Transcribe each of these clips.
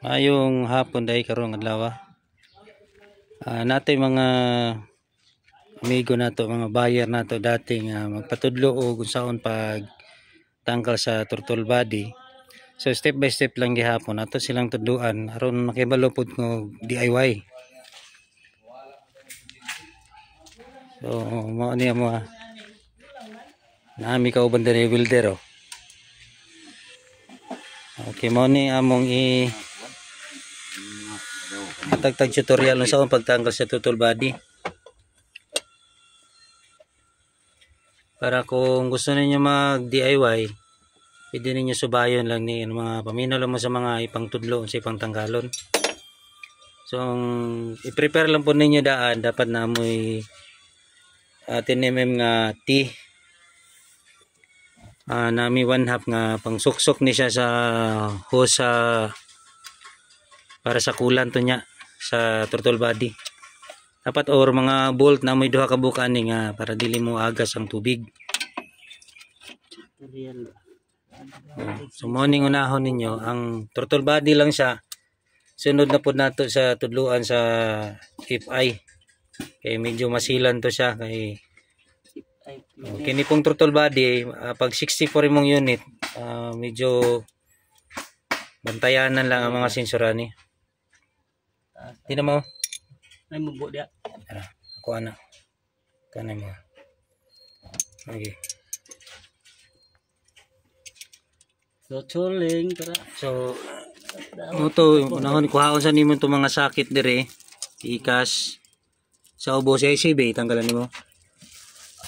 Ayong hapon dahil karong adlaw. Natay mga amigo nato, mga buyer nato dati nga magpatudlo o kung saan pag tangkal sa turtle body. So step by step lang gihapon ato silang tudluan aron makibalo pud ngo DIY. So mao niya mo nami ka uban diri welder. Okay, mo ni among matagtag tutorial sa akong pagtanggal sa turtle body. Para kung gusto niyo mag DIY, pwede niyo subayon lang ni mga paminaw lang mo sa mga ipang tudlo sa ipang tanggalon. So i-prepare lang po ninyo daan, dapat na amoy 10 mm nga T. Nami 1/2 nga pang suksok ni siya sa hose para sa kulan to nya sa turtle body. Dapat or mga bolt na may duha ka buka ni nga para dili mo agas ang tubig. So morning unahon ninyo ang turtle body lang siya. Sunod na pud nato sa tudluan sa FI. Kay medyo masilan to siya kay kini pong turtle body pag 64 mong unit medyo bantayanan lang ang mga sensoran ni. Di na mo ay mubo dia. Ako ana. Kanay mo. Okay. So chuling tara. So moto unahon kuhaon sa nimo to mga sakit dire. Ikas sa ubo sa ICB tanggalan nimo.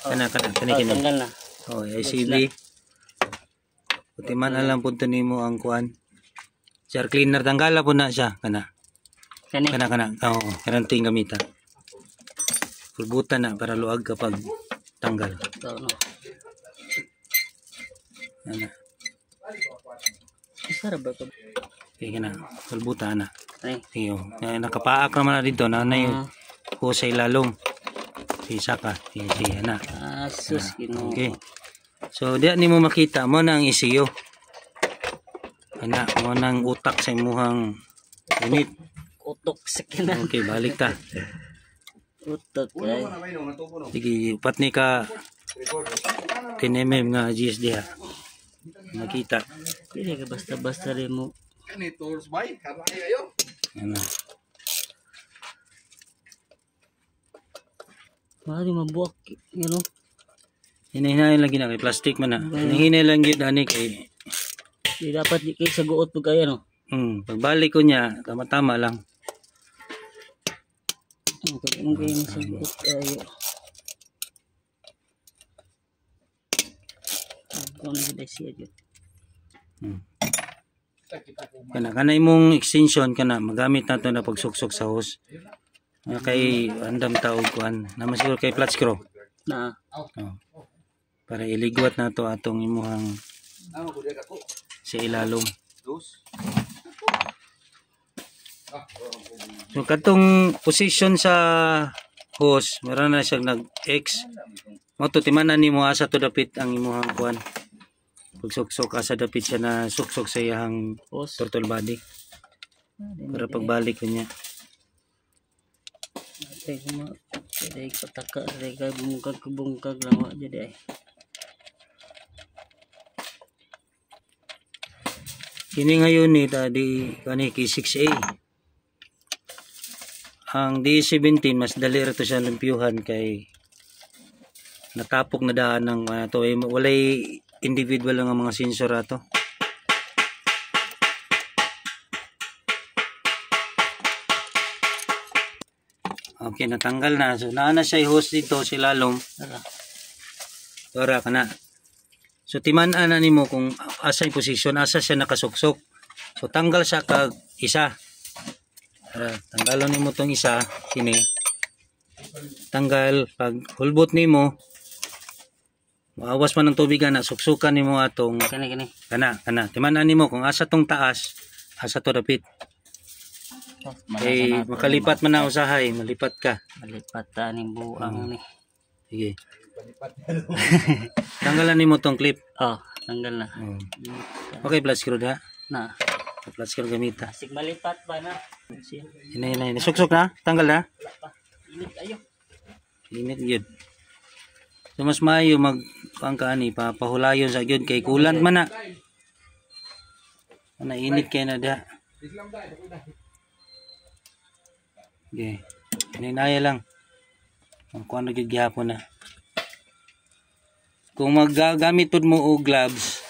Kana kini. Tanggal na. Oh, ICB. Utiman alam pud nimo ang kuan. Jar cleaner tanggala po na siya kana. Kana. Oo, kanang ting gamitan. Pulbutan na para luag kapag tanggal. No. Ana. Isara ba ko? Okay kana. Pulbutan na. Ay. Sige. Nakapaak naman na dito na yung husay lalong. Isa ka. Sige na. Sus Ginoo. Okay. So diyan nimo makita mo nang isiyo. Ana mo nang utak sa imuhang unit. Utok sa kinan. Okay, balik ta. Utok ay. Sige, upat ni ka 10 mm nga GSD ha. Makita. Dili ka basta-basta rin mo. Ano. Mari mabuak, you know. Hinay-hinayin lang gina kay plastic man na. Hinay lang gid ani kay Di dapat di kay sa guot pag kaya no. Pagbalik ko niya, tama-tama lang. Okay, sa guot ayo. Ako na gid siya jud. Kana imong extension kana magamit nato na pagsuksok sa hose. Kay andam taog kuan. Naman siguro kay flat screw. Na. Para iligwat nato atong imuhang sa ilalom. So katong position sa hose, meron na siyang nag-X. Moto timanan nimo asa to dapit ang imuhang kuan. Pagsuksok asa dapit siya na suksok sa iyang turtle body. Para pagbalik niya. Ay kuma, ay pataka, ay kay bungkag lang wa jadi ay. Kini ngayon ni di kani K6A. Ang D17 mas dali ra to siya limpyuhan kay natapok na daan ng to walay individual lang ang mga sensor ato. Okay, natanggal na. So naa na siya i-host dito si lalom. Para kana. So timan-an na nimo kung asa yung position, asa siya nakasuksok. So tanggal siya kag isa. Tanggalon nimo tong isa, kini. Tanggal pag hulbot nimo. Maawas man ng tubig na suksukan nimo atong Kani. Kana. Timan-an nimo kung asa tong taas, asa to dapit. Makalipat man na usahay, malipat ka. Malipat ta ning buang ni. Sige. Tanggalan nimo tong clip. Tanggal na. Okay, plus screw da. Na. Plus ka gamita. Sig malipat ba na? Inay. Suksok na? Tanggal na? Wala pa. Init ayo. Init yun. So mas maayo mag pangkaani papahulayon sa gyud kay kulant man na. Ana init kay na da. Okay. Inaya lang. Ang kuan na gyud gihapon na. Kung maggagamit pud mo og gloves,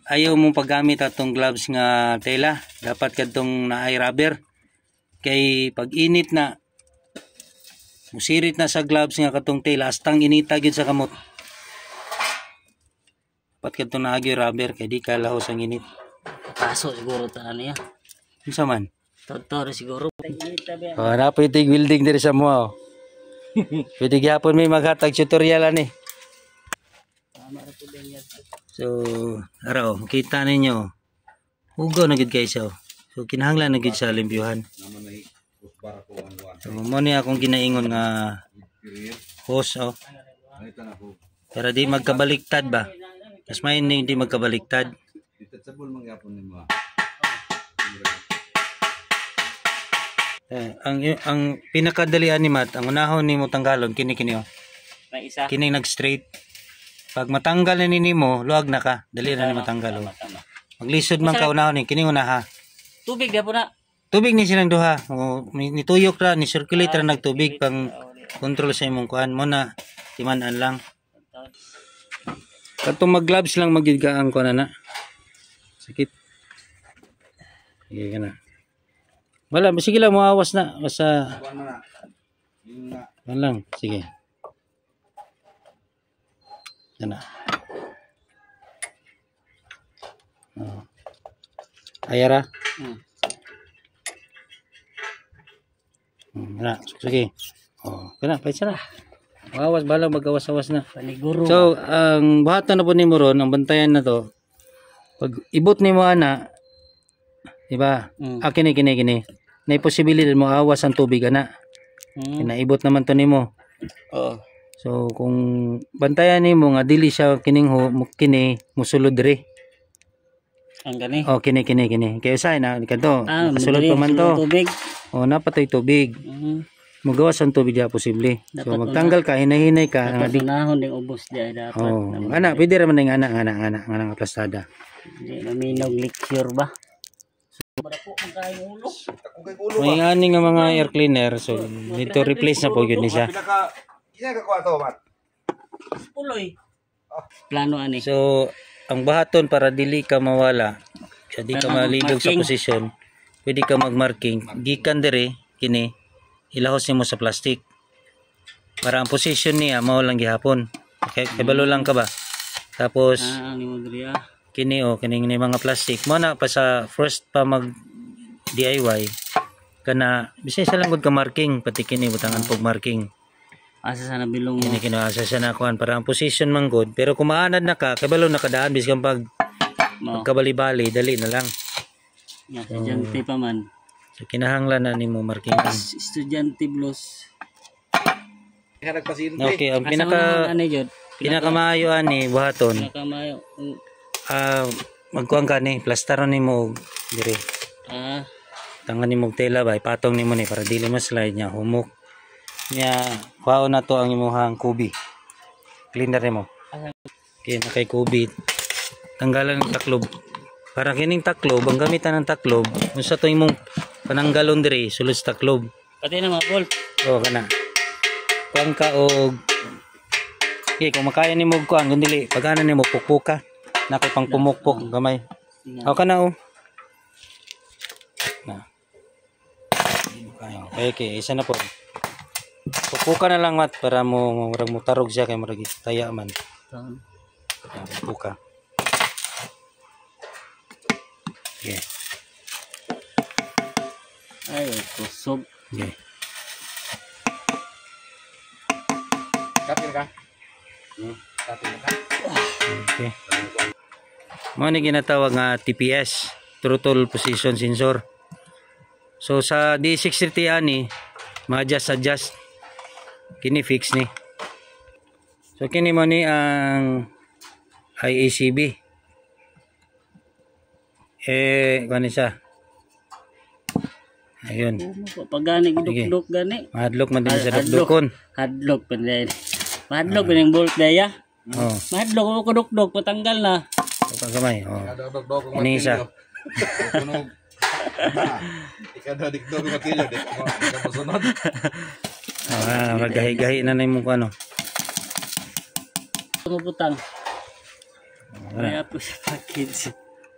ayaw mo paggamit atong gloves nga tela. Dapat kadtong naay rubber. Kay pag init na musirit na sa gloves nga katong tela astang inita gyud sa kamot. Dapat kadtong naagi rubber kay di ka lahos ang init. Paso siguro ta ano ya. Unsa man? Totoo siguro. Init ba? Oh, na pwede welding diri sa mo. Oh. Pwede gyapon may maghatag tutorial ani. So, araw, makita ninyo. Hugo na gud guys oh. So kinahanglan na gud sa limpyuhan. So mo ni akong ginaingon nga hose oh. Pero di magkabaliktad ba? Mas may hindi magkabaliktad. Ang pinakadalian ni Mat, ang unahon nimo tanggalon kini oh. May isa. Kini nag-straight. Pag matanggal na nimo, luag na ka. Dali na ni matanggal oh. Maglisod man ka unahon ni kini unaha. Tubig na po na. Tubig ni silang duha. O, nituyok ra, ni circulate ra nagtubig pang control sa imong kuan mo na timan-an lang. Katong mag-gloves lang magid ka ang kuan na. Sakit. Sige ka na. Wala, sige lang muawas na basta. Yan lang, sige. Yan na. Oh. Ayara. Na, sige. Oh, kana pa na. Awas bala magawas-awas na. Paniguro. So, ang buhatan na po nimo ron, ang bantayan na to. Pag ibot nimo ana, di ba? Kini. Nay posibilidad mo awas ang tubig ana. Kinaibot naman to nimo. Oo. So, kung bantayan nimo nga dili siya kining kini musulod diri. Ang gani. Oh, kini. Kaya say na kanto. Sulod pa man to. Tubig. Oh, napatoy tubig. Magawas ang tubig diya posible. So magtanggal ka, hinay-hinay ka. Dapat unahon ding ubos diya dapat. Oh, ana, pwede ra man ning ana nga plastada. Di maminog lecture ba? May ani nga mga air cleaner, so dito replace na po yun ni siya. Puloy. Plano ani. So ang bahaton para dili ka mawala, so di ka malibog sa posisyon, pwede ka magmarking. Gikan dire kini ilahos nimo sa plastic. Para ang position niya mao lang gihapon. Okay, kabalo lang ka ba? Tapos kini kining mga plastic mo na pa sa first pa mag DIY kana bisay sa lang gud ka marking pati kini butangan pog marking. Asa sana bilong kini asa sa nakuan para ang position man good pero kung maanad na ka kabalo nakadaan biskan pag magkabali-bali dali na lang. Estudyante pa man. So kinahanglan na nimo marking. Estudyante blos. Okay, ang pinakamaayo ani buhaton. Pinakamayo. Magkuan ka ni plastaron nimo dire. Tangan nimo tela ba ipatong nimo ni para dili ma-slide nya humok. Nya kuhaon na to ang imong kubi. Cleaner nimo. Okay, na kay kubi. Tanggalan ng taklob. Para kining taklob, ang gamitan ng taklob, unsa to imong pananggalon dire sulod sa taklob. Pati na mga bolt. Oh, kana. Kuan ka og okay, kung makaya nimo kuan kun dili pag-ana nimo pukpuka. Na kay pang pumukpok gamay. O kana o. Na. Okay, isa na po. Pukpuka na lang mat para mo tarog siya kay maragi taya man. Pukpuka. Okay. Ay, kusog. Okay. Kapir ka? Kapir ka? Okay. Mo ni ginatawag nga TPS, throttle position sensor. So sa D630 ani, ma-adjust kini fix ni. So kini mo ni ang IACB. Kuan siya. Ayun. Pag gani giduk-duk gani. Mahadlok man din sa dukdukon. Hadlok pa din. Mahadlok pa yung bolt daya. Oh. Mahadlok ko duk-duk patanggal na. Ito kamay. Oh. Dog-dog ko Ini isa. Kuno. Ikada dikdog matilyo dik. Kapasunod. Magahi-gahi na mo ko ano. Putang. Kaya po sa package.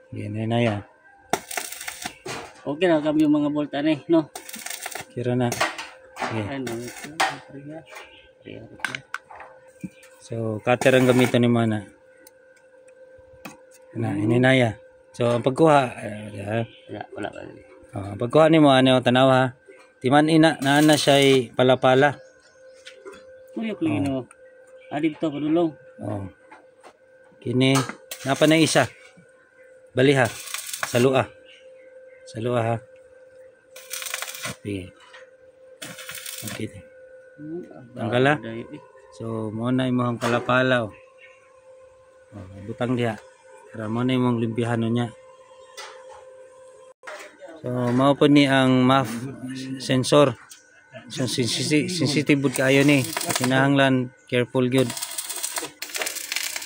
Yan na yan. Okay na kami yung mga bolt ani, no? Kira na. Okay. Ano? So, cutter ang gamiton ni Mana. Ininaya. So, ang pagkuha, Wala pa. ang pagkuha ni mo, ano, tanaw ha. Timan ina, naana siya'y palapala. Uyok lagi no. Adib to, padulong. Oh. Kini, napa na isa. Bali ha. Salua. Salua ha. Okay. Okay. Tangkala. So, mo na imong palapala. Oh, butang diha. Para mo na imong limpihan niya. So, mao po ni ang MAF sensor. So, sensitive bud kaayo ni. Kinahanglan careful gyud.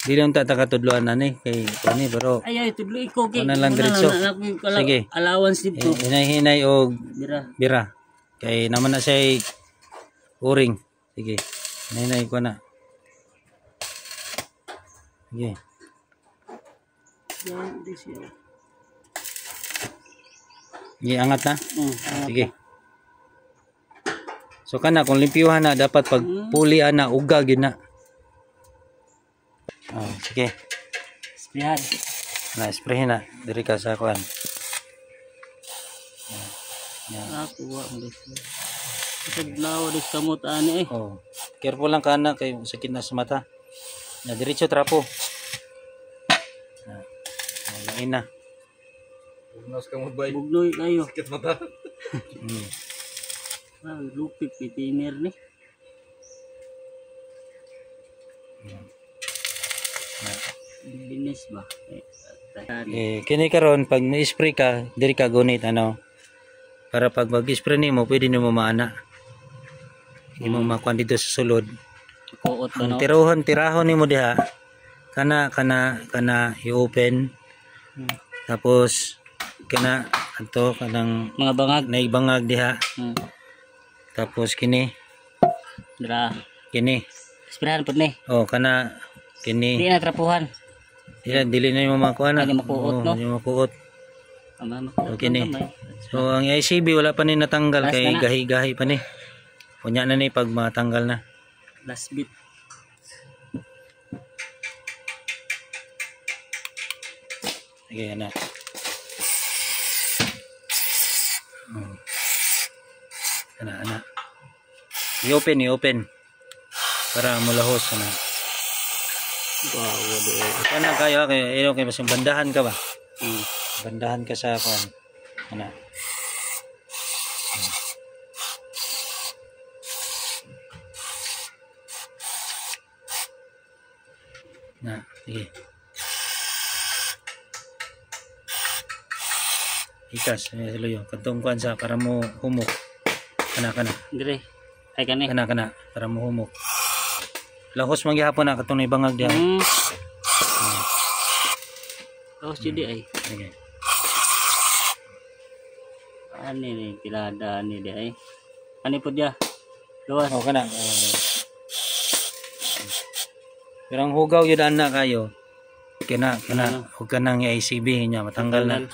Dili unta ta katudloan ani kay ani pero Ay tudlo iko kay. Ano lang diretso. Sige. Allowance dito. Hinay-hinay og Bira. bira. Kay naman na siya uring. Sige. Hinay-hinay ko na. Sige. Yan di siya. Sige, angat na. Sige. Sige. So kana kung limpyuhan na dapat pag puli na uga gyud na. Oh, sige. Sprayan. Na-sprayin na. Diri ka sa kuan. Ako wa mo dito. Saglaw dis kamot ani eh. Oh. Careful lang kana kay sakit na sa mata. Na diretso trapo. Lain na. Nas ka mo bay. Bugnoy kayo. Sakit mata. Lupit pitiner ni. Binis ba? Kini karon pag ma-spray ka, diri ka gunit ano. Para pag mag-spray nimo, pwede nimo maana. Imo makuan dito sa sulod. Kuot ba no? Tirahon nimo diha. Kana i-open. Tapos kana adto kanang Mga bangag. naibangag diha. Tapos kini Dra. Sprayan pud ni. oh kana kini Di na trapuhan. dili na mo makuha na. Hindi makuot, no? Hindi makuot. Ama makuot. Okay ni. So ang ICB wala pa ni natanggal Last kay na na. gahi-gahi pa ni. Unya na ni pag matanggal na. Last bit. Sige na. Oh. Ana. I-open. Para mulahos na. Kana kayo kay mas bandahan ka ba? Bandahan ka sa kuan. Ana. Na, sige. Ikas, luyo. Katong kuan sa para mo humok. Kana. Dire. Ay kani. Kana para mo humok. Lahos man gihapon na katong ibangag diha. Tapos judi ay. Sige. Ani ni tilada ni di ay. Ani pud ya. Luwas. Oh, kana. Pero ang hugaw yun na kayo. Kana, huwag ka nang i-ICB niya, matanggal na.